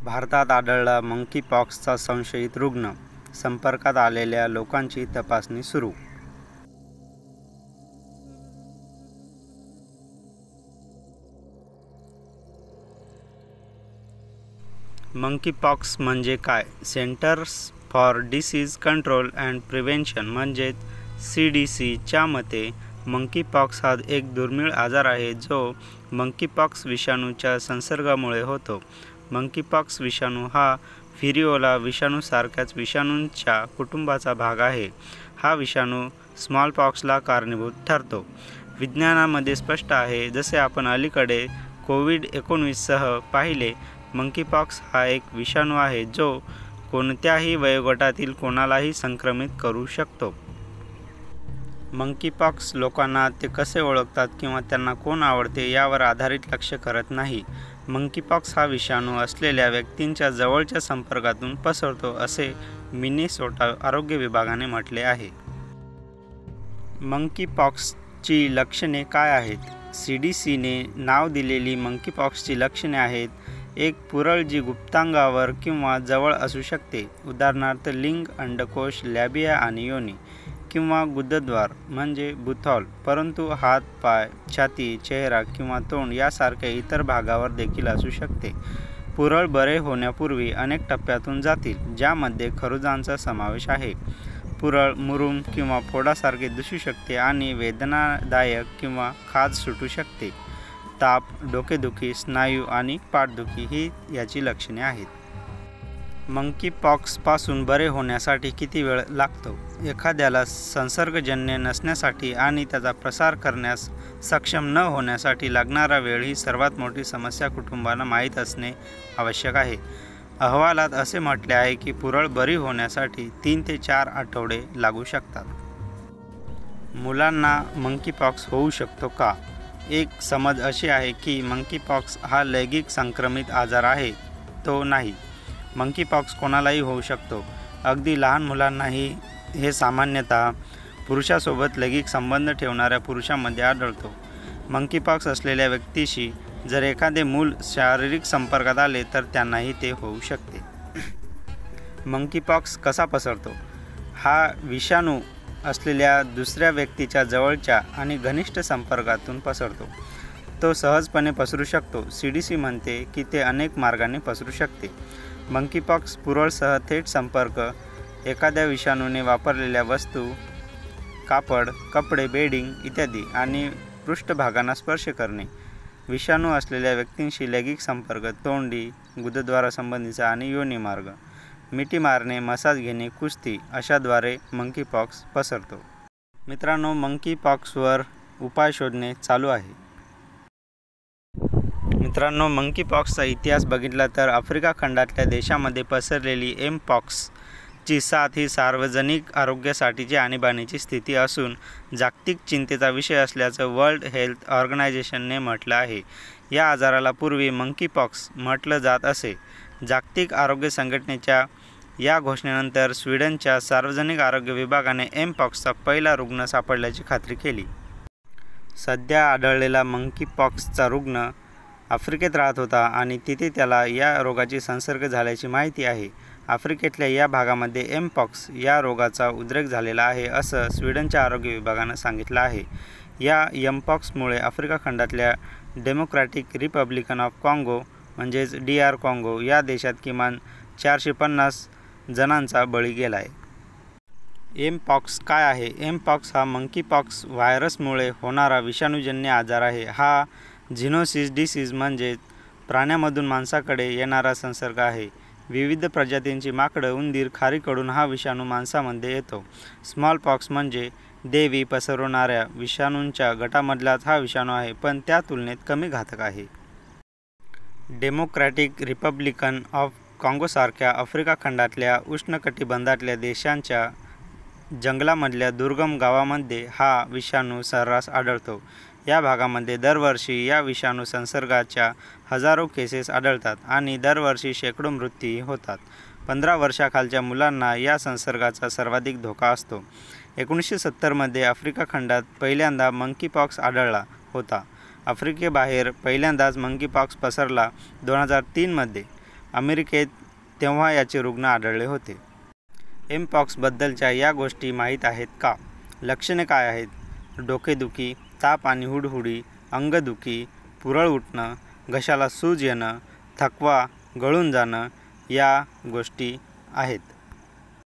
भारतात आढळला मंकीपॉक्सचा संशयित रुग्ण, संपर्कात आलेल्या लोकांची तपासणी सुरू. मंकीपॉक्स म्हणजे काय? Centres for disease control and prevention म्हणजेच CDC च्या मते मंकीपॉक्स हा एक दुर्मिळ आजार आहे जो मंकीपॉक्स विषाणूच्या संसर्गामुळे होतो. मंकीपॉक्स विषाणू हा फिरिओला विषाणूसारख्याच विषाणूंच्या कुटुंबाचा भाग आहे. हा विषाणू स्मॉलपॉक्सला कारणीभूत ठरतो. विज्ञानामध्ये स्पष्ट आहे, जसे आपण अलीकडे COVID-19 सह पाहिले, मंकीपॉक्स हा एक विषाणू आहे जो कोणत्याही वयोगटातील कोणालाही संक्रमित करू शकतो. मंकीपॉक्स लोकांना ते कसे ओळखतात किंवा त्यांना कोण आवडते यावर आधारित लक्ष करत नाही. मंकीपॉक्स हा विषाणू असलेल्या व्यक्तींच्या जवळच्या संपर्कातून पसरतो असे मिनेसोटा आरोग्य विभागाने म्हटले आहे. मंकीपॉक्सची लक्षणे काय आहेत? CDCने नाव दिलेली मंकीपॉक्सची लक्षणे आहेत. एक पुरळ जी गुप्तांगावर किंवा जवळ असू शकते, उदाहरणार्थ लिंग, अंडकोश, लॅबिया आणि योनी, किंवा गुदद्वार म्हणजे बुथॉल, परंतु हात, पाय, छाती, चेहरा किंवा तोंड यासारख्या इतर भागावर देखील असू शकते. पुरळ बरे होण्यापूर्वी अनेक टप्प्यातून जातील, ज्यामध्ये खरुजांचा समावेश आहे. पुरळ मुरूम किंवा फोडासारखे दिसू शकते आणि वेदनादायक किंवा खाज सुटू शकते. ताप, डोकेदुखी, स्नायू आणि पाठदुखी ही याची लक्षणे आहेत. मंकीपॉक्सपासून बरे होण्यासाठी किती वेळ लागतो? एखाद्याला संसर्गजन्य नसण्यासाठी आणि त्याचा प्रसार करण्यास सक्षम न होण्यासाठी लागणारा वेळ ही सर्वात मोठी समस्या कुटुंबांना माहीत असणे आवश्यक आहे. अहवालात असे म्हटले आहे की पुरळ बरी होण्यासाठी 3 ते 4 आठवडे लागू शकतात. मुलांना मंकीपॉक्स होऊ शकतो का? एक समज अशी आहे की मंकीपॉक्स हा लैंगिक संक्रमित आजार आहे. तो नाही. मंकीपॉक्स कोणालाही होऊ शकतो. अगदी लहान मुलांनाही. हे सामान्यतः पुरुषासोबत लैंगिक संबंध ठेवणाऱ्या पुरुषांमध्ये आढळतो. मंकीपॉक्स असलेल्या व्यक्तीशी जर एखादे मूल शारीरिक संपर्कात आले तर त्यांनाही ते होऊ शकते. मंकीपॉक्स कसा पसरतो? हा विषाणू असलेल्या दुसऱ्या व्यक्तीच्या जवळच्या आणि घनिष्ठ संपर्कातून पसरतो. तो सहजपणे पसरू शकतो. CDC म्हणते की ते अनेक मार्गांनी पसरू शकते. मंकीपॉक्स पुरळसह थेट संपर्क, एखाद्या विषाणूने वापरलेल्या वस्तू, कापड, कपडे, बेडिंग इत्यादी आणि पृष्ठभागांना स्पर्श करणे, विषाणू असलेल्या व्यक्तींशी लैंगिक संपर्क, तोंडी, गुदद्वारासंबंधीचा आणि योनी मार्ग, मिठी मारणे, मसाज घेणे, कुस्ती अशाद्वारे मंकीपॉक्स पसरतो. मित्रांनो, मंकीपॉक्सवर उपाय शोधणे चालू आहे. मित्रांनो, मंकीपॉक्सचा इतिहास बघितला तर आफ्रिका खंडातल्या देशांमध्ये पसरलेली एमपॉक्सची साथ ही सार्वजनिक आरोग्यासाठीची आणीबाणीची स्थिती असून जागतिक चिंतेचा विषय असल्याचं वर्ल्ड हेल्थ ऑर्गनायझेशनने म्हटलं आहे. या आजाराला पूर्वी मंकीपॉक्स म्हटलं जात असे. जागतिक आरोग्य संघटनेच्या या घोषणेनंतर स्वीडनच्या सार्वजनिक आरोग्य विभागाने एमपॉक्सचा पहिला रुग्ण सापडल्याची खात्री केली. सध्या आढळलेला मंकीपॉक्सचा रुग्ण आफ्रिकेत राहत होता आणि तिथे त्याला या रोगाची संसर्ग झाल्याची माहिती आहे. आफ्रिकेतल्या या भागामध्ये एमपॉक्स या रोगाचा उद्रेक झालेला आहे असं स्वीडनच्या आरोग्य विभागानं सांगितलं आहे. या एमपॉक्समुळे आफ्रिका खंडातल्या डेमोक्रॅटिक रिपब्लिकन ऑफ काँगो म्हणजेच DR काँगो या देशात किमान 450 जणांचा बळी गेला आहे. एमपॉक्स काय आहे? एमपॉक्स हा मंकीपॉक्स व्हायरसमुळे होणारा विषाणूजन्य आजार आहे. हा झिनोसिस डिसीज म्हणजे प्राण्यामधून माणसाकडे येणारा संसर्ग आहे. विविध प्रजातींची माकडं, उंदीर, खारीकडून हा विषाणू माणसामध्ये येतो. स्मॉलपॉक्स म्हणजे देवी पसरवणाऱ्या विषाणूंच्या गटामधलाच हा विषाणू आहे, पण त्या तुलनेत कमी घातक आहे. डेमोक्रॅटिक रिपब्लिकन ऑफ काँगोसारख्या आफ्रिका खंडातल्या उष्णकटिबंधातल्या देशांच्या जंगलामधल्या दुर्गम गावांमध्ये हा विषाणू सर्रास आढळतो. या भागामध्ये दरवर्षी या विषाणू संसर्गाच्या हजारो केसेस आढळतात आणि दरवर्षी शेकडो मृत्यूही होतात. 15 वर्षाखालच्या मुलांना या संसर्गाचा सर्वाधिक धोका असतो. 1970मध्ये आफ्रिका खंडात पहिल्यांदा मंकीपॉक्स आढळला होता. आफ्रिकेबाहेर पहिल्यांदाच मंकीपॉक्स पसरला 2003मध्ये. अमेरिकेत तेव्हा याचे रुग्ण आढळले होते. एमपॉक्सबद्दलच्या या गोष्टी माहीत आहेत का? लक्षणे काय आहेत? डोकेदुखी, ताप आणि हुडहुडी, अंगदुखी, पुरळ उठणं, घशाला सूज येणं, थकवा, गळून जाणं या गोष्टी आहेत.